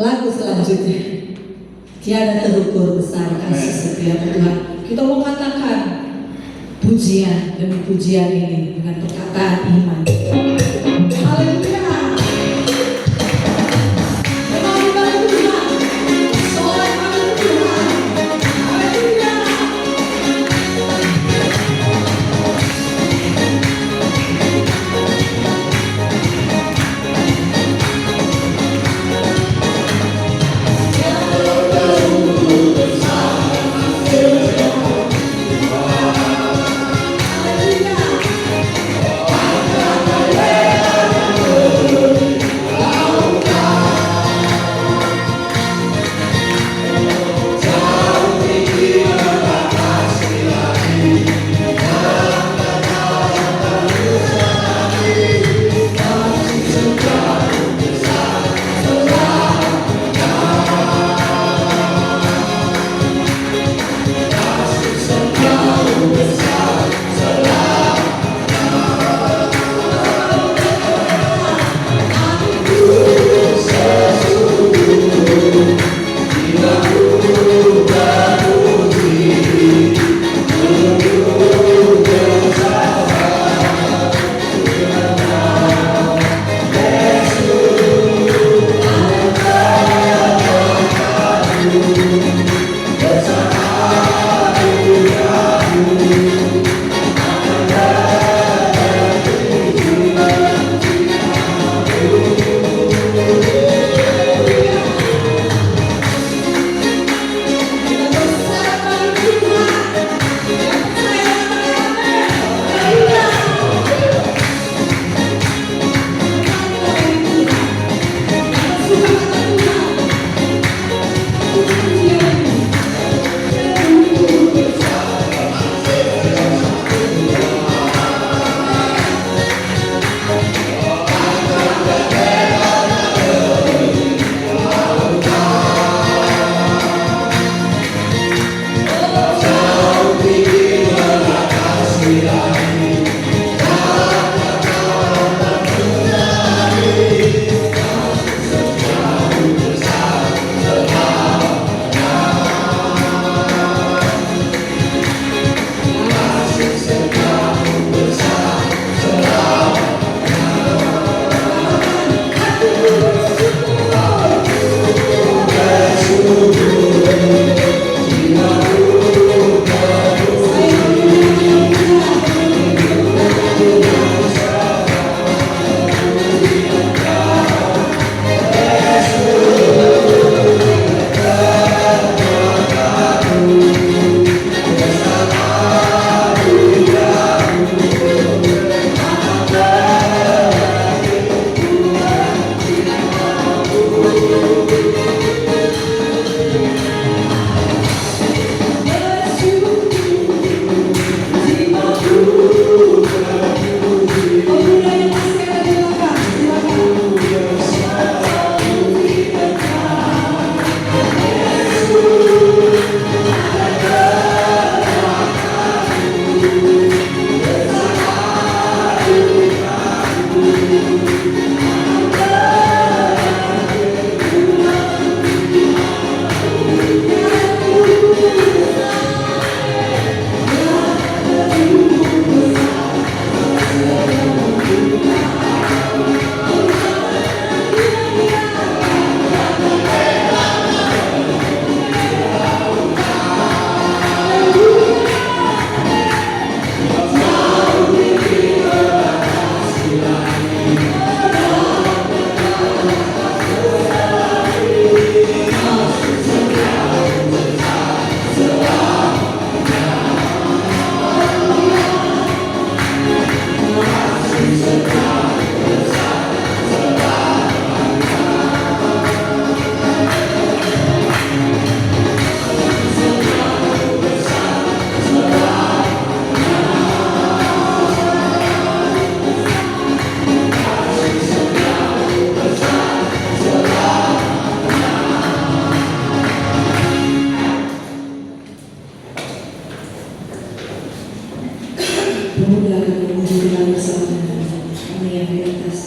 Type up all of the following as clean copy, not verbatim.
Lagu selanjutnya, tiada terukur besar kasih setia Tuhan. Kita mau katakan pujian demi pujian ini dengan perkataan iman. Haleluya. Yeah. muda akan memuji Tuhan bersama. Kami yang di atas.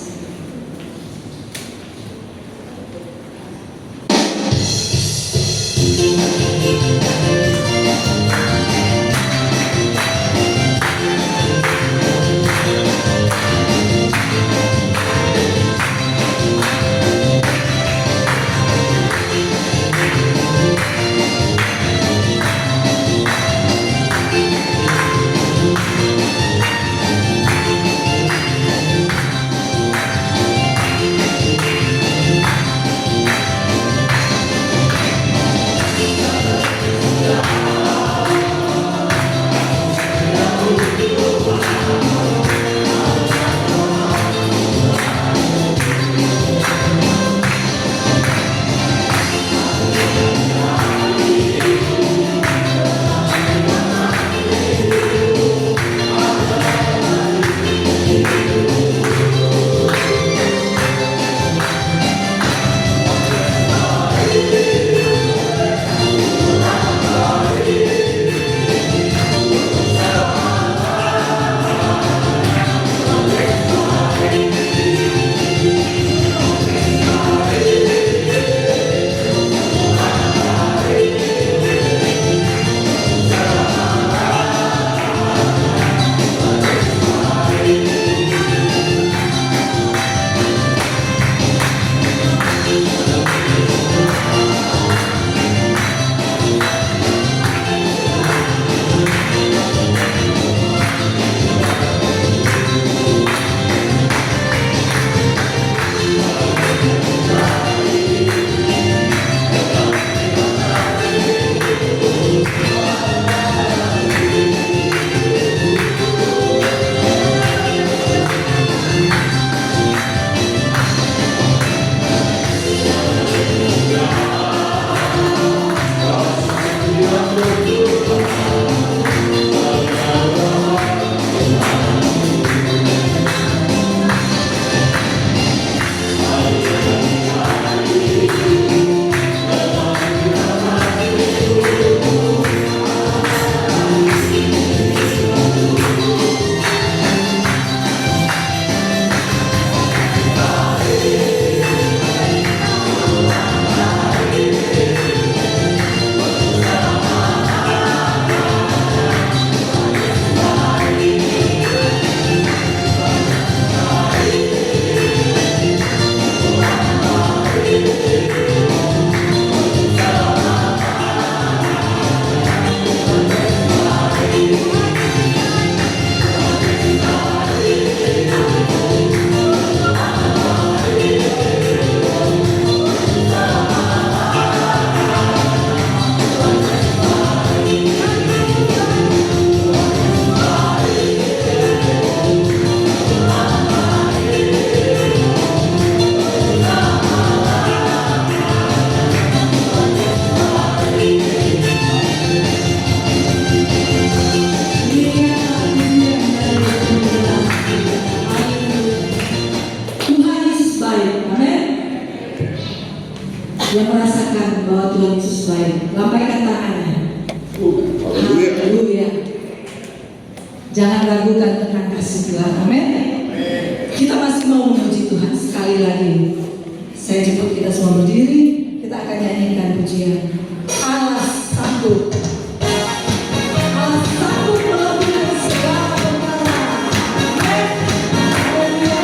Yang merasakan bahwa Tuhan Yesus baik, lambaikan tangannya. Haleluya. Jangan ragukan tentang kasih Tuhan. Amin. Kita masih mau memuji Tuhan sekali lagi. Saya jemput kita semua berdiri. Kita akan nyanyikan pujian Allah sanggup. Allah sanggup melakukan segala perkara. Amin. Haleluya.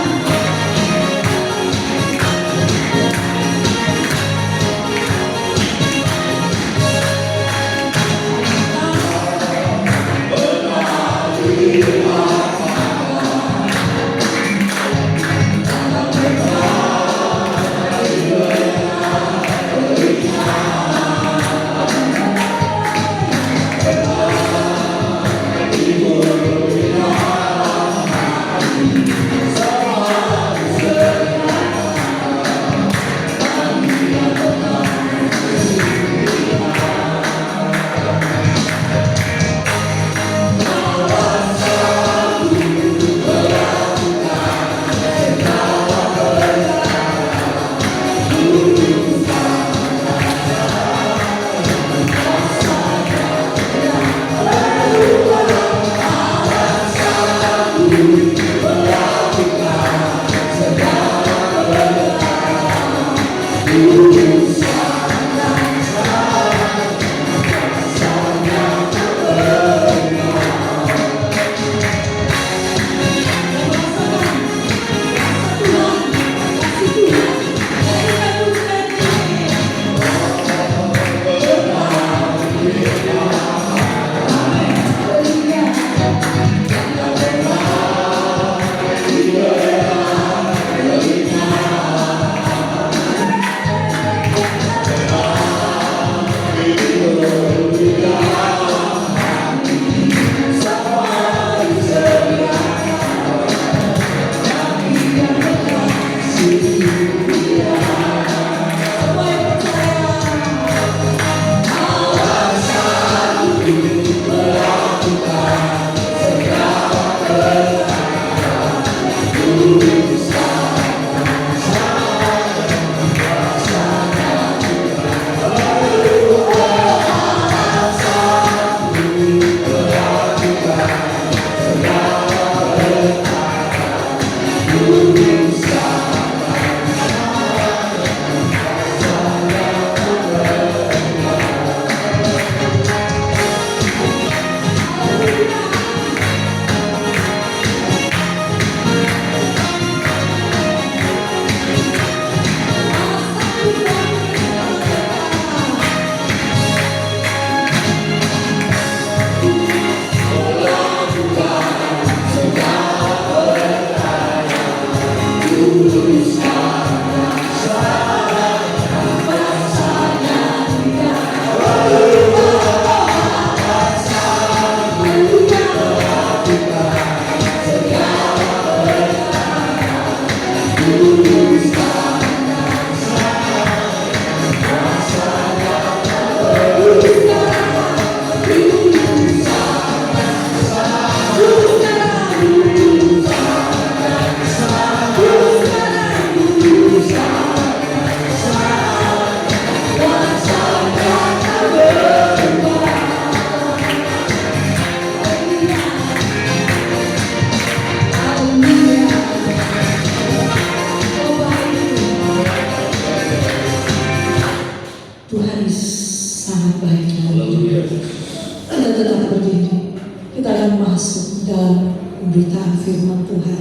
Kita akan masuk dalam pemberitaan firman Tuhan.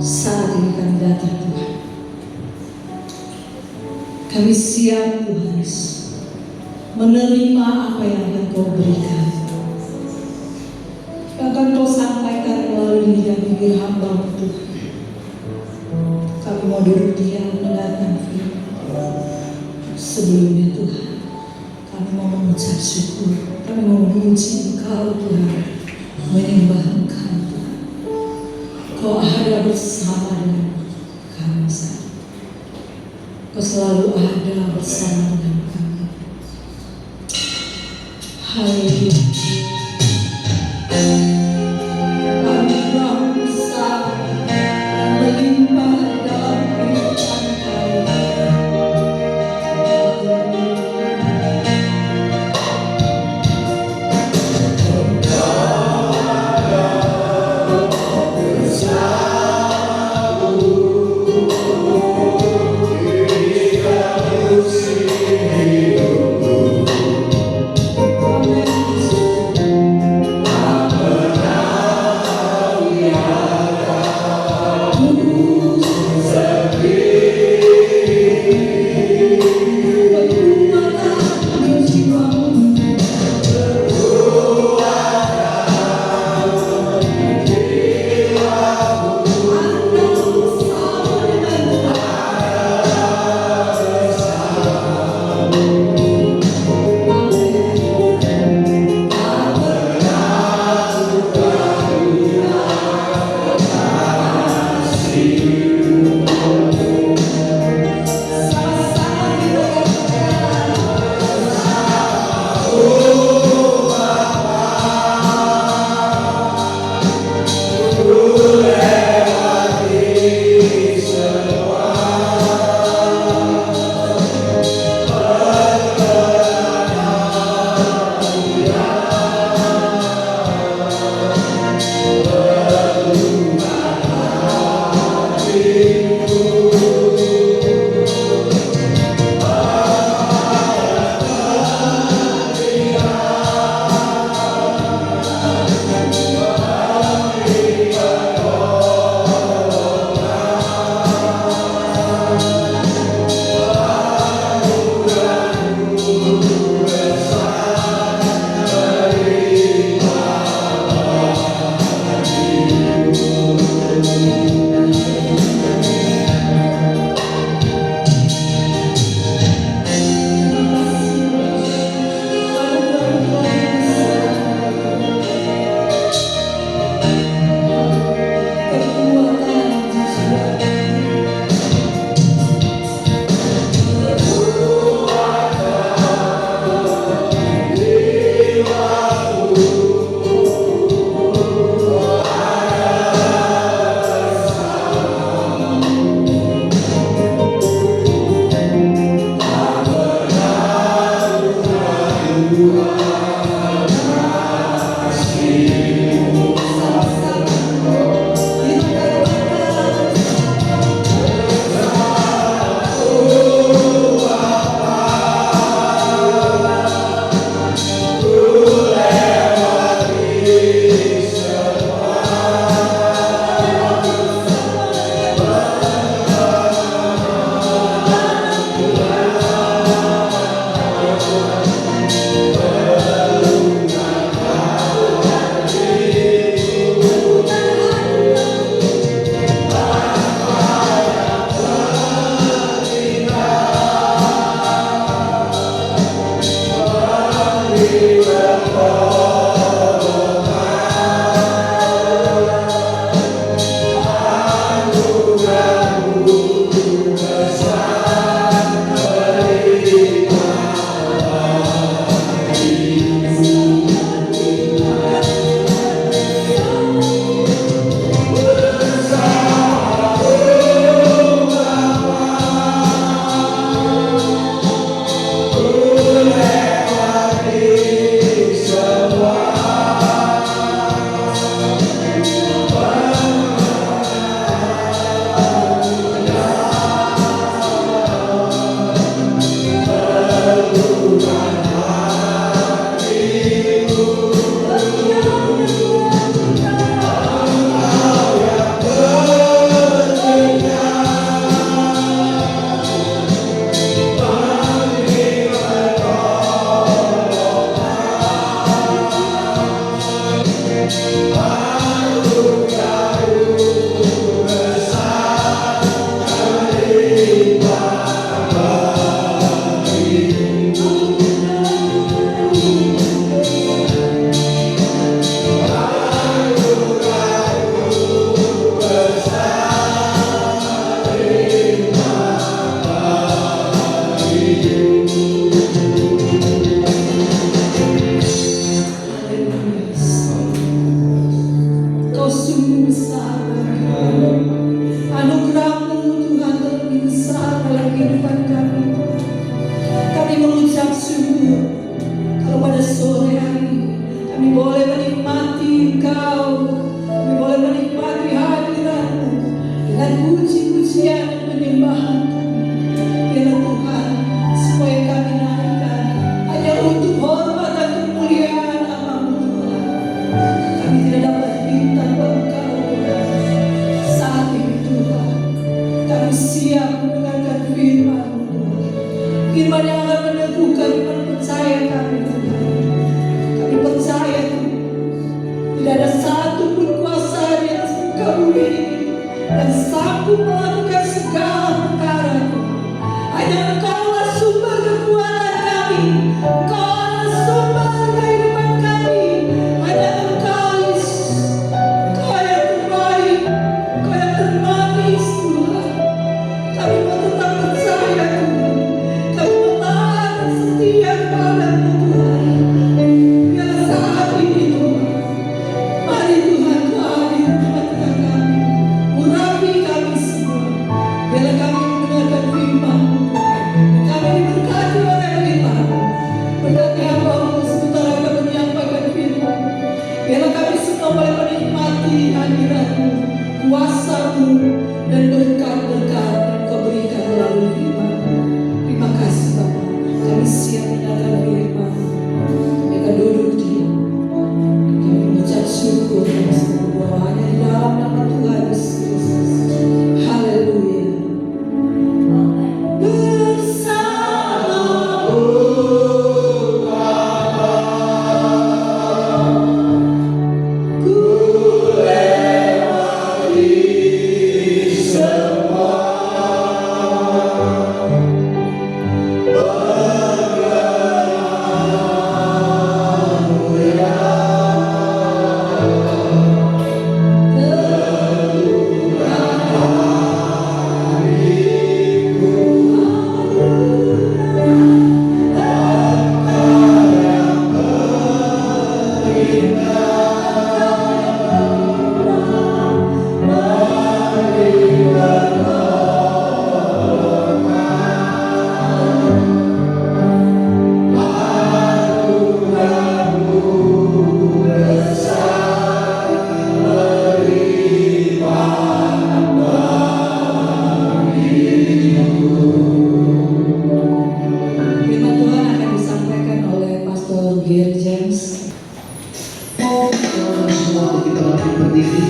Saat ini kami datang Tuhan. Kami siap Tuhan menerima apa yang akan Kau berikan. Akan Kau sampaikan melalui lidah bibir hamba Tuhan. Kami mau duduk diam mendengarkan firman. Sebelumnya Tuhan, kami mau mengucap syukur. Kami mau memuji Engkau Tuhan, menyembah Engkau Tuhan. Kau ada bersama dengan kami saat. Kau selalu ada bersama dengan kami. Haleluya. Anugerah besar yang melimpah dalam kehidupan kami. See Kau sungguh besar. Anugerah-Mu Tuhan terlebih besar dalam kehidupan kami. Kami mengucap syukur kalau pada sore hari kami boleh menikmati Engkau, kami boleh menikmati hadirat-Mu dengan puji-pujian dan penyembahan kami. Biarlah Tuhan, semua yang kami naikkan hanya untuk hormat dan kemuliaan nama-Mu Tuhan. Kami tidak dapat minta Engkau Tuhan. Saat ini Tuhan, kami siap mendengarkan firman-Mu Tuhan. Firman yang akan meneguhkan iman percaya kami Tuhan. Kami percaya Tuhan, tidak ada satu pun kuasa di atas muka bumi ini yang sanggup melakukan segala perkara Tuhan. Hanya Engkaulah sumber kekuatan kami, Engkaulah sumber kehidupan kami. Hanya Engkau Yesus, Engkau yang terbaik, Engkau yang termanis Tuhan. Kami mau tetap percaya Tuhan, kami mau taat dan setia kepada-Mu Tuhan. Biarlah saat ini Tuhan, mari Tuhan Kau hadir di tengah-tengah kami, urapi kami semua. Biarlah kami mendengarkan firman-Mu Tuhan, dan kami diberkati oleh firman-Mu. Berkati hamba-Mu sementara kami menyampaikan firman. Biarlah kami semua boleh menikmati hadirat-Mu, kuasa-Mu, dan berkat-berkat yang Kau berikan melalui firman. Terima kasih Bapa, kami siap mendengarkan firman. Kami akan duduk diam. Kami mengucap syukur dan semua hanya di dalam nama Tuhan Yesus Kristus. Haleluya. Firman Tuhan akan disampaikan oleh Pastor Gary James. Saudara semua, kita bangkit berdiri.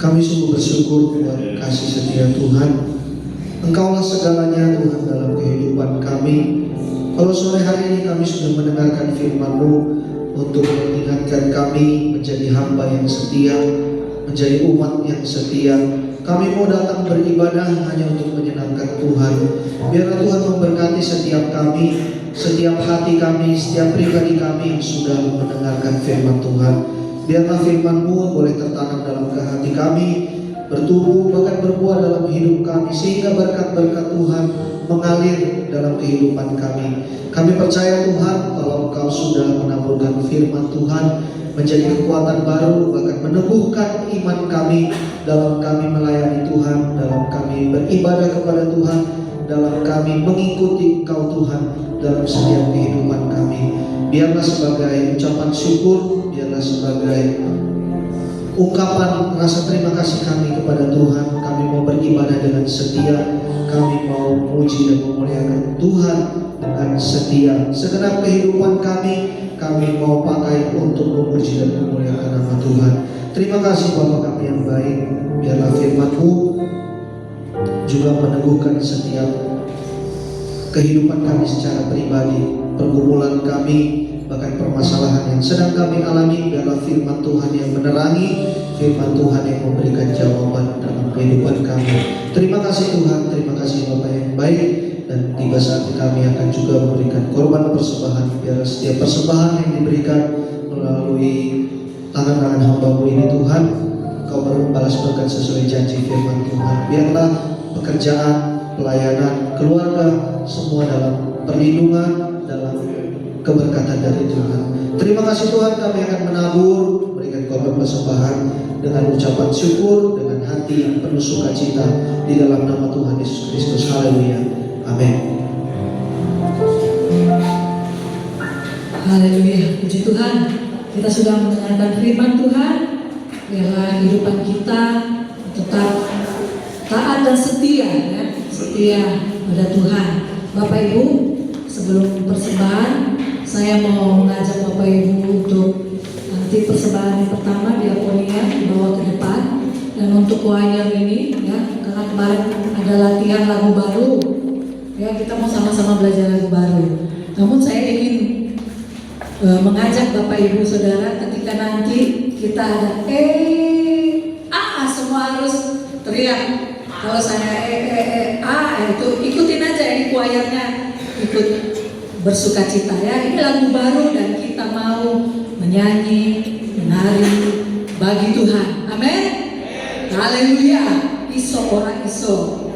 Kami sungguh bersyukur buat kasih setia Tuhan. Engkaulah segalanya Tuhan dalam kehidupan kami. Kalau sore hari ini kami sudah mendengarkan firman-Mu untuk mengingatkan kami menjadi hamba yang setia, menjadi umat yang setia. Kami mau datang beribadah hanya untuk menyenangkan Tuhan. Biarlah Tuhan memberkati setiap kami, setiap hati kami, setiap pribadi kami yang sudah mendengarkan firman Tuhan. Biarlah firman-Mu boleh tertanam dalam hati kami, bertumbuh bahkan berbuah dalam hidup kami, sehingga berkat-berkat Tuhan mengalir dalam kehidupan kami. Kami percaya Tuhan kalau Engkau sudah menaburkan firman Tuhan menjadi kekuatan baru, bahkan meneguhkan iman kami dalam kami melayani Tuhan, dalam kami beribadah kepada Tuhan, dalam kami mengikuti Engkau Tuhan dalam setiap kehidupan kami. Biarlah sebagai ucapan syukur, biarlah sebagai ungkapan rasa terima kasih kami kepada Tuhan. Kami mau beribadah dengan setia, kami mau memuji dan memuliakan Tuhan dengan setia. Segenap kehidupan kami mau pakai untuk memuji dan memuliakan nama Tuhan. Terima kasih Bapa kami yang baik. Biarlah firman-Mu juga meneguhkan setiap kehidupan kami secara pribadi, pergumulan kami, bahkan permasalahan yang sedang kami alami. Biarlah firman Tuhan yang menerangi, firman Tuhan yang memberikan jawaban dalam kehidupan kami. Terima kasih Tuhan, terima kasih Bapa yang baik. Dan tiba saat kami akan juga memberikan korban persembahan. Biarlah setiap persembahan yang diberikan melalui tangan-tangan hamba-Mu ini Tuhan, Kau membalas berkat sesuai janji firman Tuhan. Biarlah pekerjaan, pelayanan, keluarga, semua dalam perlindungan, dalam keberkatan dari Tuhan. Terima kasih Tuhan, kami akan menabur, memberikan korban persembahan dengan ucapan syukur, dengan hati yang penuh sukacita di dalam nama Tuhan Yesus Kristus. Haleluya. Amin. Haleluya, puji Tuhan. Kita sudah mendengarkan firman Tuhan. Biarlah kehidupan kita tetap taat dan setia, ya, setia pada Tuhan. Bapak Ibu, sebelum persembahan, saya mau mengajak Bapak Ibu untuk nanti persembahan yang pertama diakonia dibawa ke depan. Dan untuk choir ini, ya, karena kemarin ada latihan lagu baru, ya, kita mau sama-sama belajar lagu baru. Namun saya ingin mengajak Bapak Ibu Saudara, ketika nanti kita ada semua harus teriak. Kalau saya itu ikutin aja, ini choirnya ikut bersukacita, ya. Ini lagu baru dan kita mau menyanyi, menari bagi Tuhan. Amin. Haleluya. Iso orang iso,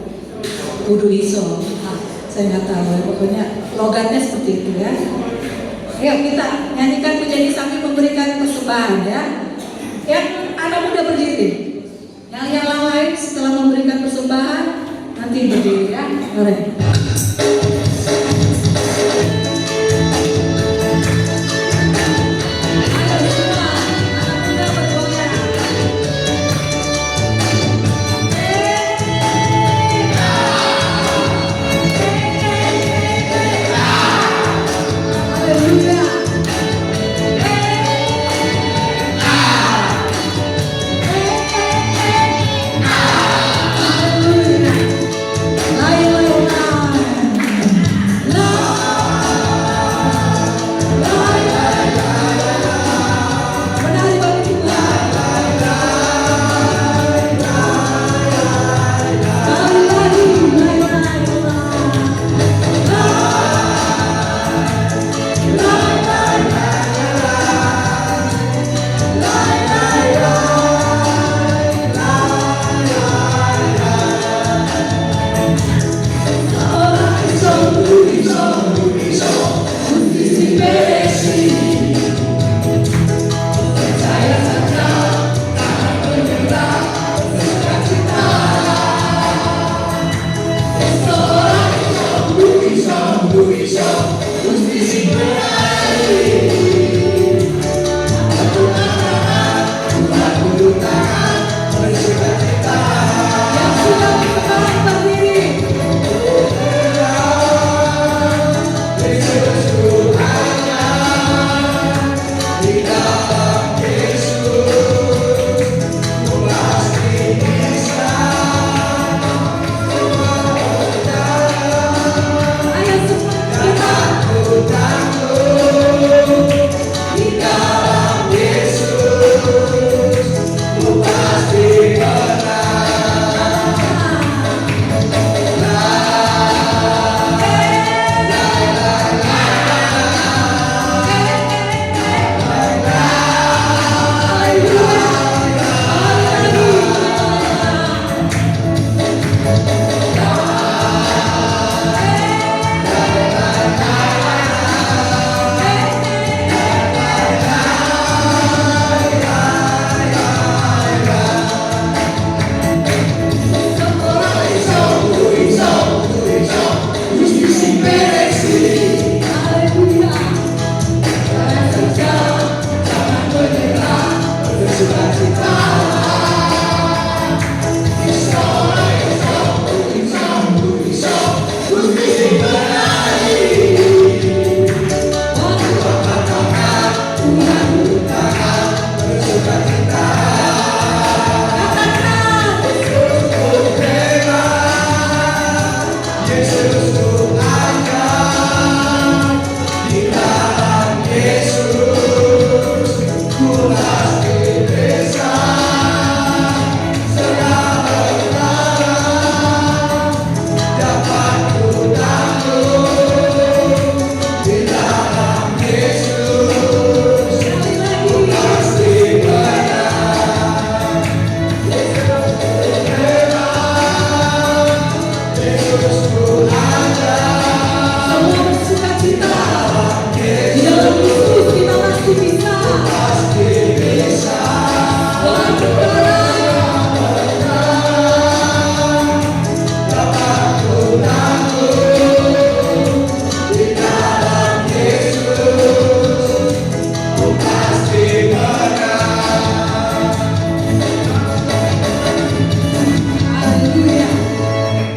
kudu iso. Saya nggak tahu, ya. Pokoknya logatnya seperti itu, ya. Ayo kita nyanyikan pujian sambil memberikan persembahan, ya. Yang anak muda berdiri, yang lain setelah memberikan persembahan nanti berdiri, ya. Mari. Ayo,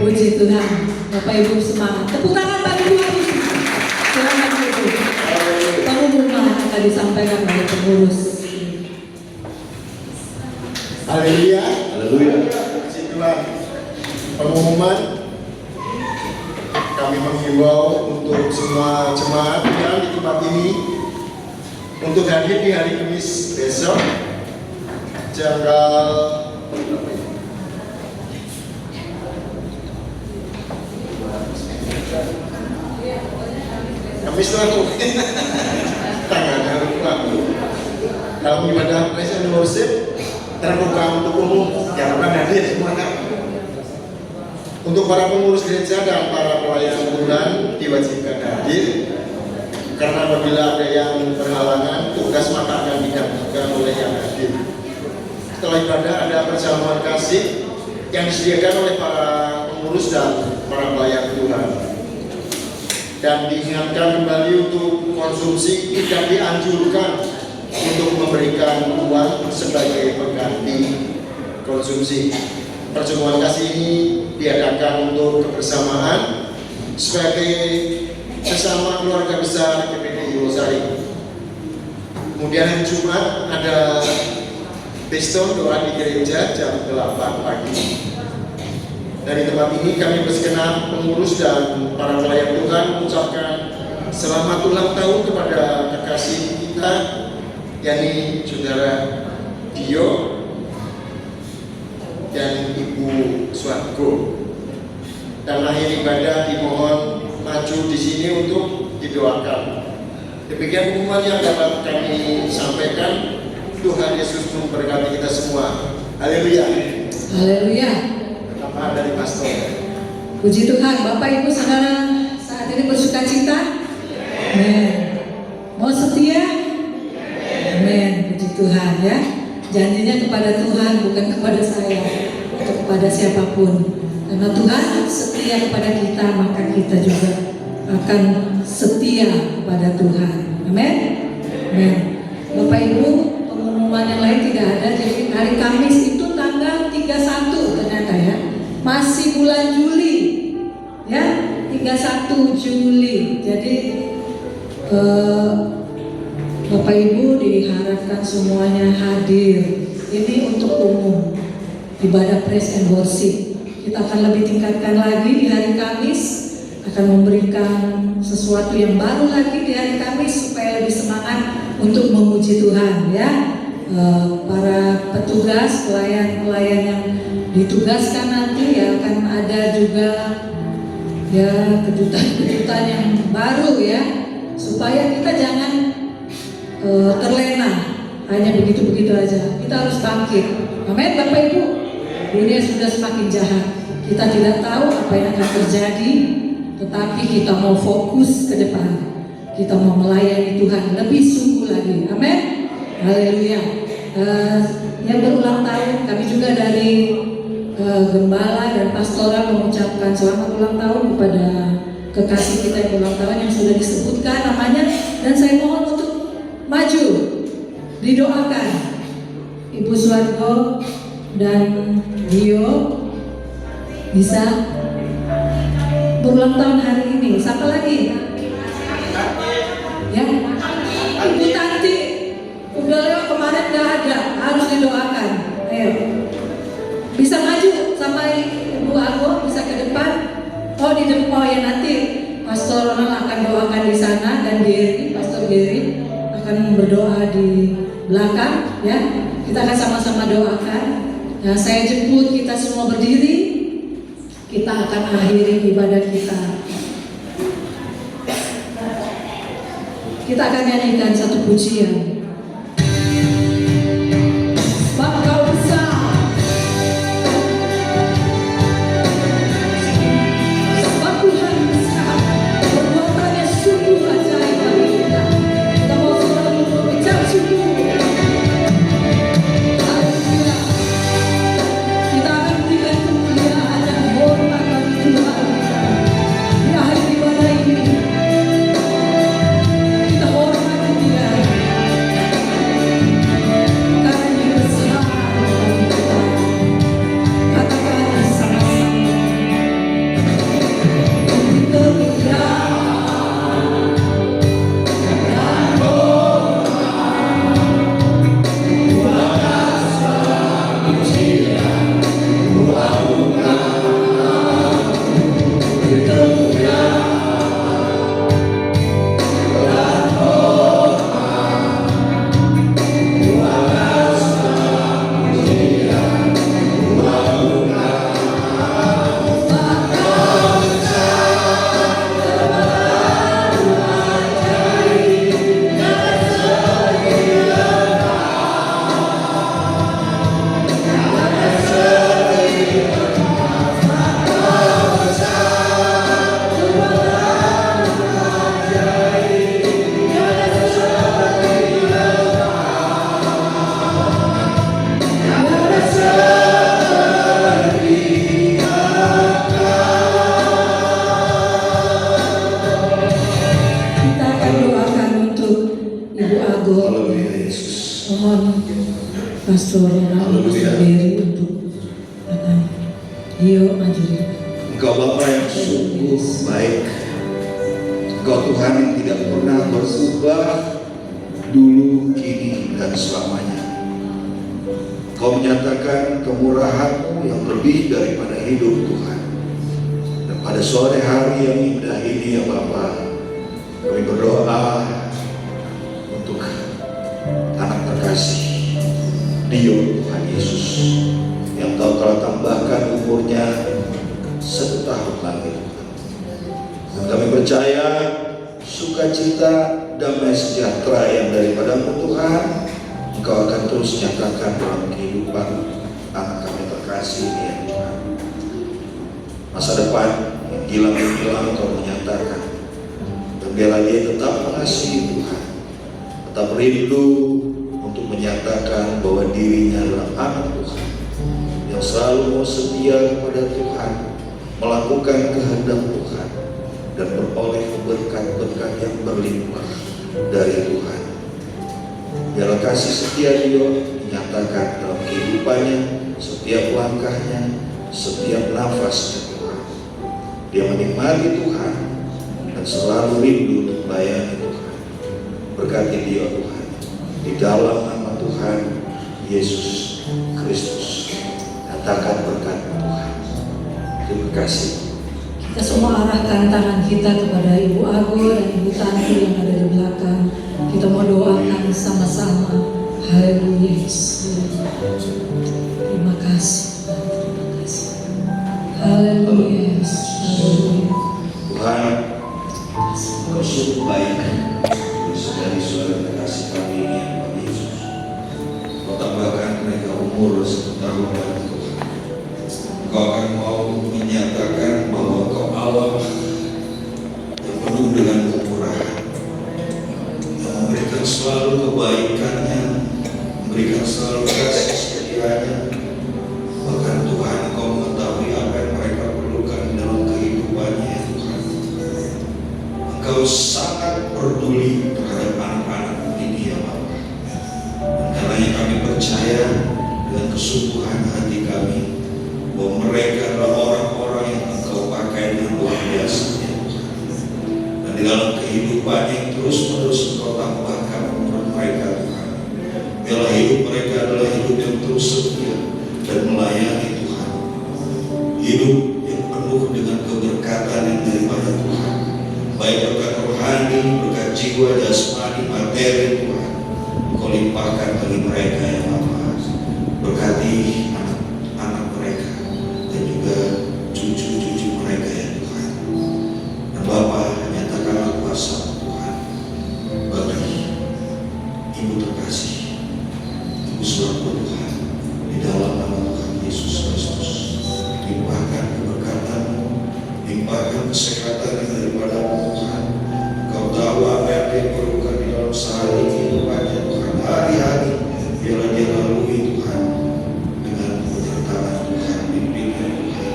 Puji Tuhan. Bapak Ibu semangat. Tepuk tangan bagi Tuhan. Silakan Ibu. Pengumuman yang tadi disampaikan oleh pengurus. Haleluya. Haleluya. Puji Tuhan. Pengumuman kami menghimbau untuk semua jemaat yang di tempat ini untuk hadir di hari Kamis besok tanggal Kamis itu aku tangannya lupa. Dalam ibadah praise and worship terbuka untuk umum, jangan hadir semua kan. Untuk para pengurus gereja dan para pelayan Tuhan diwajibkan hadir, karena apabila ada yang berhalangan tugas maka akan digantikan oleh yang hadir. Setelah ibadah ada perjamuan kasih yang disediakan oleh para pengurus dan para pelayan Tuhan. Dan diingatkan kembali untuk konsumsi tidak dianjurkan untuk memberikan uang sebagai pengganti konsumsi. Perjamuan kasih ini diadakan untuk kebersamaan sebagai sesama keluarga besar GPDI Losari. Kemudian hari Jumat ada Beston doa di gereja jam 8 pagi. Dari tempat ini kami bersegenap pengurus dan para pelayan Tuhan mengucapkan selamat ulang tahun kepada kekasih kita, yakni Saudara Dio dan Ibu Suatko. Dan akhir ibadah dimohon maju di sini untuk didoakan. Demikian pengumuman yang dapat kami sampaikan. Tuhan Yesus memberkati kita semua. Haleluya. Haleluya. Selamat dari pastor. Puji Tuhan. Bapak Ibu Saudara saat ini bersuka cita. Amin. Mau setia? Amin. Puji Tuhan ya. Janjinya kepada Tuhan bukan kepada saya atau kepada siapapun. Karena Tuhan setia kepada kita, maka kita juga akan setia kepada Tuhan. Amin. Amin. Bapak Ibu, pengumuman yang lain tidak ada. Jadi hari Kamis itu tanggal 31 ternyata ya. Masih bulan Juli. Ya, 31 Juli. Jadi Bapak Ibu diharapkan semuanya hadir. Ini untuk umum ibadah praise and worship. Kita akan lebih tingkatkan lagi di hari Kamis, akan memberikan sesuatu yang baru lagi di hari Kamis supaya lebih semangat untuk memuji Tuhan ya. Para petugas, pelayan-pelayan yang ditugaskan nanti ya akan ada juga ya kejutan-kejutan yang baru ya, supaya kita jangan terlena hanya begitu-begitu aja. Kita harus bangkit. Amin Bapak Ibu. Dunia sudah semakin jahat. Kita tidak tahu apa yang akan terjadi, tetapi kita mau fokus ke depan. Kita mau melayani Tuhan lebih sungguh lagi. Amin. Haleluya. Yang berulang tahun, kami juga dari Gembala dan Pastoral mengucapkan selamat ulang tahun kepada kekasih kita yang ulang tahun yang sudah disebutkan namanya, dan saya mohon untuk maju, didoakan Ibu Suwargo dan Dio bisa berulang tahun hari ini. Siapa lagi? Ya, Ibu Tanti udah lewat kemarin, nggak ada, harus didoakan. Ayo, bisa maju sampai Ibu Ago, bisa ke depan. Oh di depan, oh ya nanti Pastor Ronald akan doakan di sana dan Pastor Gary akan berdoa di belakang. Ya, kita akan sama-sama doakan. Nah, saya jemput kita semua berdiri. Kita akan akhiri ibadah kita. Kita akan nyanyikan satu pujian. Sebab Kau besar, sebab Tuhan besar, perbuatannya sungguh ajaib bagi kita. Kita mau selalu mengucap syukur. Haleluya. Kita akan berikan kemuliaan dan hormat bagi Tuhan kita. Di akhir ibadah ini, kita hormati Dia. Karena Dia besar bagi kita. Katakan sama-sama. Kita akan doakan untuk Ibu Ago. Haleluya Yesus. Mohon Pastor Ronald, Pastor Gary untuk datang. Dio maju. Engkau Bapa yang sungguh baik. Engkau Tuhan yang tidak pernah berubah, dulu, kini, dan selamanya. Kau menyatakan kemurahan-Mu yang lebih daripada hidup Tuhan. Dan pada sore hari yang indah ini ya Bapa, kami berdoa untuk anak terkasih Dio Tuhan Yesus yang Kau telah tambahkan umurnya 1 tahun lagi. Dan kami percaya sukacita, damai sejahtera yang daripada-Mu Tuhan Engkau akan terus nyatakan dalam kehidupan anak kami terkasih ini ya Tuhan. Masa depan yang hilang Kau menyatakan, dan biarlah dia tetap mengasihi Tuhan, tetap rindu untuk menyatakan bahwa dirinya adalah anak Tuhan yang selalu mau setia kepada Tuhan, melakukan kehendak Tuhan, dan beroleh berkat-berkat yang berlimpah dari Tuhan. Biarlah kasih setia Dia dinyatakan dalam kehidupannya, setiap langkahnya, setiap nafasnya Tuhan. Dia menikmati Tuhan dan selalu rindu untuk melayani Tuhan. Berkati Dia Tuhan, di dalam nama Tuhan Yesus Kristus. Nyatakan berkat Tuhan. Terima kasih. Kita semua arahkan tangan kita kepada Ibu Ago dan Ibu Tanti yang ada di belakang. Kita mau doakan sama-sama. Haleluya. Terima kasih. Terima kasih. Haleluya. Haleluya. Tuhan, Kau sungguh baik. Saudari-saudari terkasih kami ini yang Tuhan Yesus, Kau tambahkan mereka umur 1 tahun lagi Tuhan. Kau akan mau menyatakan bahwa Kau Allah yang penuh dengan kemurahan, yang memberikan selalu kebaikannya, memberikan selalu kasih setianya. Bahkan Tuhan, Kau mengetahui apa yang mereka perlukan dalam kehidupannya ya Tuhan. Engkau sangat peduli terhadap anak-anak ini ya Bapak. Dan karenanya kami percaya kesungguhan hati kami bahwa mereka adalah orang-orang yang Engkau pakai dengan luar biasa, ya Tuhan. Dan di dalam kehidupan yang terus-menerus Engkau tambahkan menurut mereka, Tuhan, biarlah hidup mereka adalah hidup yang terus setia dan melayani Tuhan, hidup yang penuh dengan keberkatan yang daripada Tuhan, baik berkat rohani, berkat jiwa, jasmani, materi, Tuhan. Kau limpahkan bagi mereka yang Bapa. Berkati anak-anak mereka dan juga cucu-cucu mereka ya Tuhan. Dan Bapa, nyatakanlah kuasa Tuhan bagi Ibu terkasih, Ibu selaku Tuhan, di dalam nama Tuhan Yesus Kristus. Limpahkan keberkatan-Mu, limpahkan kesehatan daripada-Mu Tuhan. Kau tahu apa yang dia perlukan di dalam sehari kehidupannya Tuhan, hari-hari biarlah dia lalui Tuhan dengan penyertaan Tuhan, bimbingan Tuhan,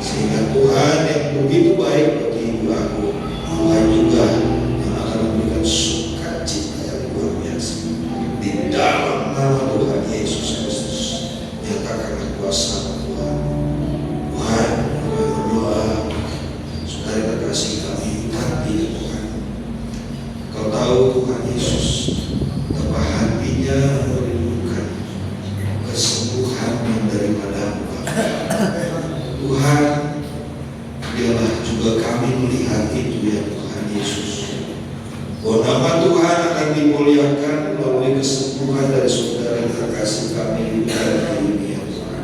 sehingga Tuhan yang begitu baik bagi ibu aku, Tuhan juga yang akan memberikan sukacita yang luar biasa di dalam nama Tuhan Yesus Kristus. Nyatakanlah kuasa Tuhan. Tuhan, kami berdoa saudara terkasih kami hati ya Tuhan. Kau tahu Tuhan Yesus betapa hatinya merindukan kesembuhan yang daripada-Mu Tuhan. Biarlah juga kami melihat itu ya Tuhan Yesus, bahwa nama Tuhan akan dimuliakan melalui kesembuhan dari saudara yang terkasih kami di hari ini ya Tuhan.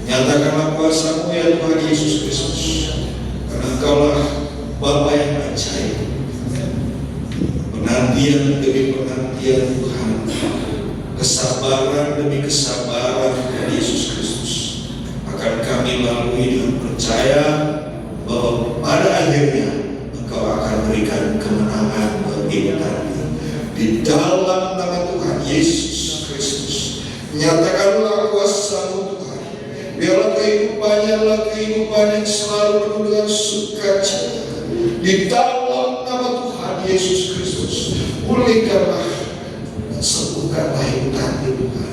Nyatakanlah kuasa-Mu ya Tuhan Yesus Kristus, karena Engkaulah Bapa yang ajaib. Penantian demi penantian Tuhan, kesabaran demi kesabaran Tuhan Yesus Kristus akan kami lalui dengan percaya bahwa pada akhirnya Engkau akan berikan kemenangan bagi kami di dalam nama Tuhan Yesus Kristus. Nyatakanlah kuasa-Mu Tuhan, biarlah kehidupannya adalah kehidupan yang selalu penuh dengan sukacita di dalam nama Tuhan Yesus Kristus. Pulihkanlah dan sembuhkanlah hidup hati Tuhan.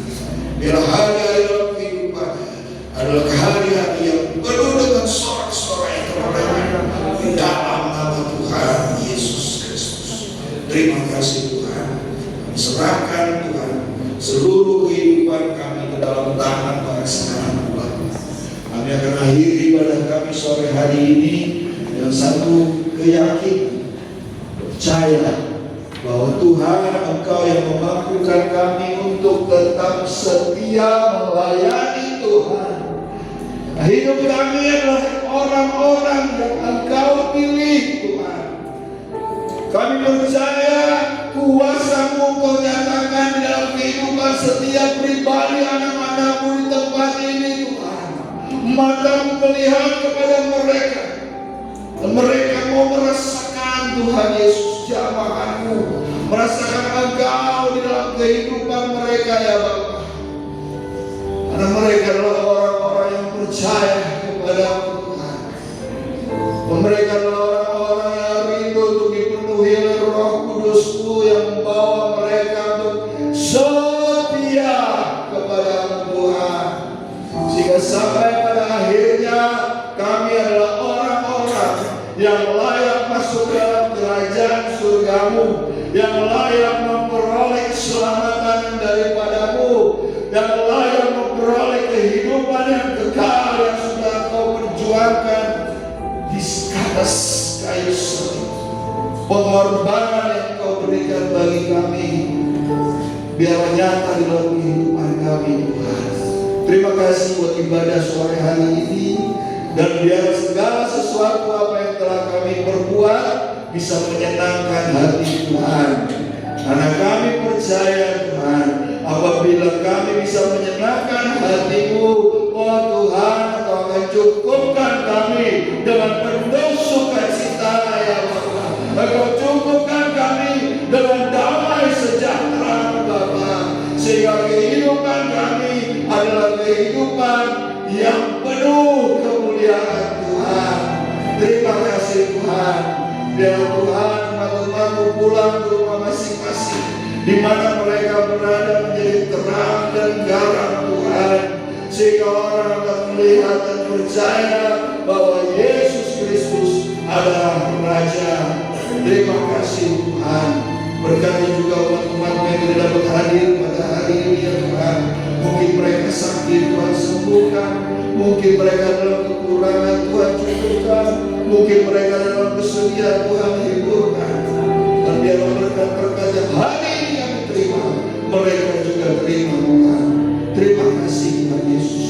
Biarlah hari-hari dalam kehidupannya adalah hari-hari yang penuh dengan sorak-sorai kemenangan di dalam nama Tuhan Yesus Kristus. Terima kasih Tuhan. Kami serahkan Tuhan seluruh kehidupan kami ke dalam tangan Pelaksana Tuhan. Kami akan akhiri ibadah kami sore hari ini dengan satu keyakinan, percaya bahwa Tuhan Engkau yang memampukan kami untuk tetap setia melayani Tuhan. Hidup kami adalah orang-orang yang Engkau pilih Tuhan. Kami percaya kuasa-Mu Engkau nyatakan di dalam kehidupan setiap pribadi anak-anak-Mu di tempat ini Tuhan. Mata-Mu melihat kepada mereka, dan mereka mau merasakan Tuhan Yesus jamahan-Mu, merasakan Engkau di dalam kehidupan mereka ya Bapa. Karena mereka adalah orang-orang yang percaya kepada-Mu Tuhan. Mereka adalah orang-orang yang rindu untuk dipenuhi oleh Roh Kudus-Mu yang membawa mereka untuk setia kepada-Mu Tuhan. Sehingga sampai pada akhirnya kami adalah orang-orang yang layak masuk dalam kerajaan surga-Mu, yang layak memperoleh keselamatan daripada-Mu, yang layak memperoleh kehidupan yang kekal yang sudah Engkau perjuangkan di atas kayu salib. Pengorbanan yang Engkau berikan bagi kami biar nyata di dalam kehidupan kami Tuhan. Terima kasih buat ibadah sore hari ini, dan biar segala sesuatu apa yang telah kami perbuat bisa menyenangkan hati Tuhan. Karena kami percaya Tuhan, apabila kami bisa menyenangkan hati-Mu, oh Tuhan, Engkau akan cukupkan kami dengan penuh sukacita ya Bapa. Engkau cukupkan kami dengan damai sejahtera Bapa, sehingga kehidupan kami adalah kehidupan yang penuh kemuliaan Tuhan. Terima kasih Tuhan. Biar Tuhan umat-umat-Mu pulang ke rumah masing-masing, di mana mereka berada menjadi terang dan garam Tuhan. sehingga orang akan melihat dan percaya bahwa Yesus Kristus adalah Raja. Terima kasih Tuhan. Berkati juga umat-umat yang tidak dapat hadir pada hari ini ya Tuhan. Mungkin mereka sakit, Tuhan sembuhkan. Mungkin mereka dalam kekurangan, Tuhan cukupkan. Mungkin mereka dalam kesedihan, Tuhan hiburkan. Dan biarlah berkat-berkat yang hari ini kami terima, mereka juga terima Tuhan. Terima kasih Tuhan Yesus.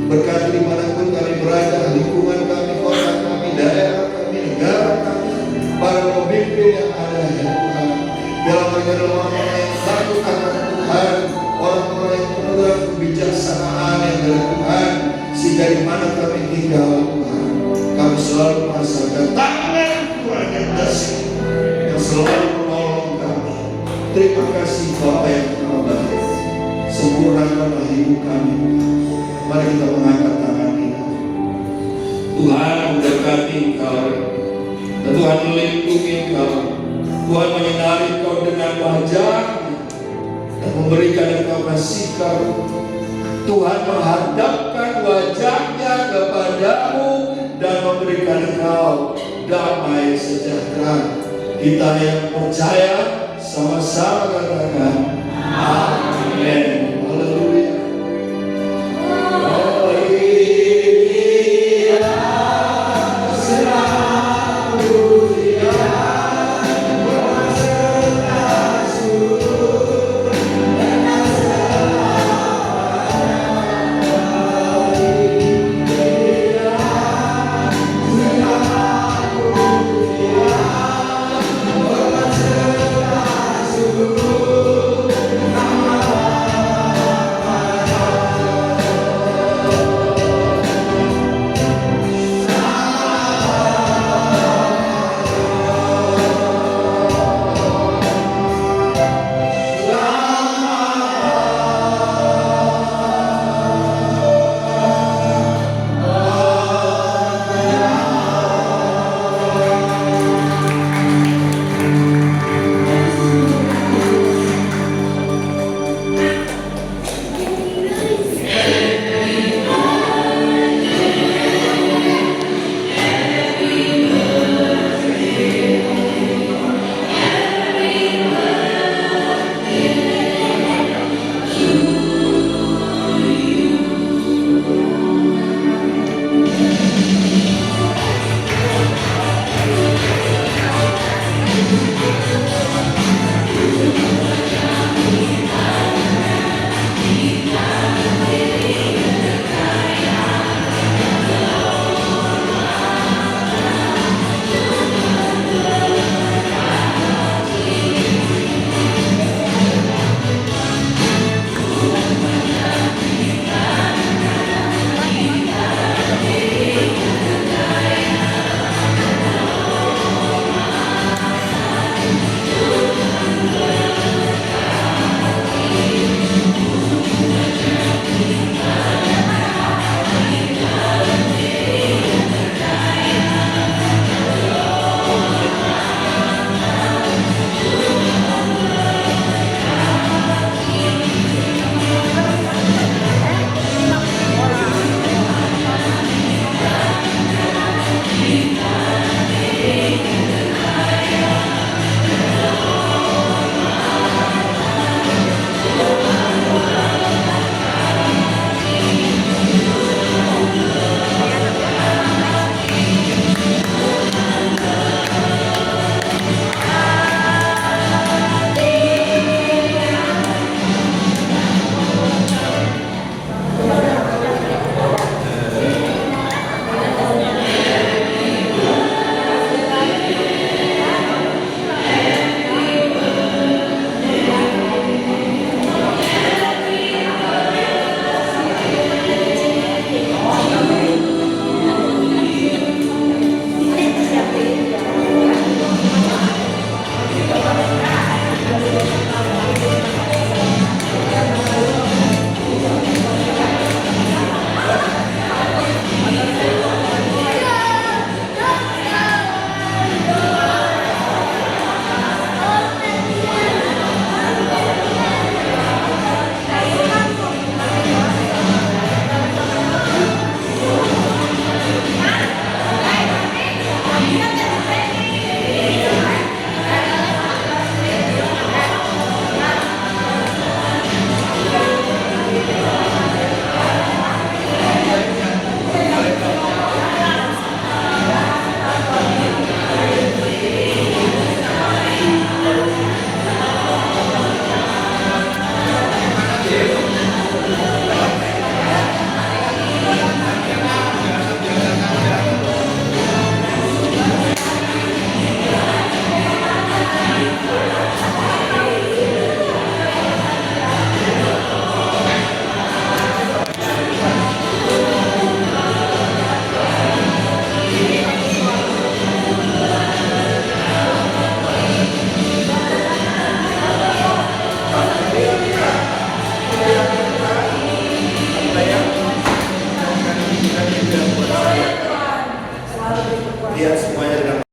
Berkati dimanapun kami berada, lingkungan kami, kota kami, daerah kami, negara kami, para pemimpin yang ada ya Tuhan. Biarlah mereka adalah orang-orang yang takut akan Tuhan, orang-orang yang penuh kebijaksanaan yang dari Tuhan, sehingga di mana kami tinggal Tuhan, kami selalu merasakan tangan Tuhan yang dahsyat yang selalu menolong kami. Terima kasih Bapa yang terbaik. Sempurnakanlah hidup kami. Mari kita mengangkat tangan kita. Tuhan memberkati Engkau, dan Tuhan melindungi Engkau. Tuhan menyinari Engkau dengan wajah-Nya dan memberikan Engkau kasih karunia. Tuhan menghadapkan wajah-Nya kepadamu dan memberikan Engkau damai sejahtera. Kita yang percaya sama-sama katakan amin.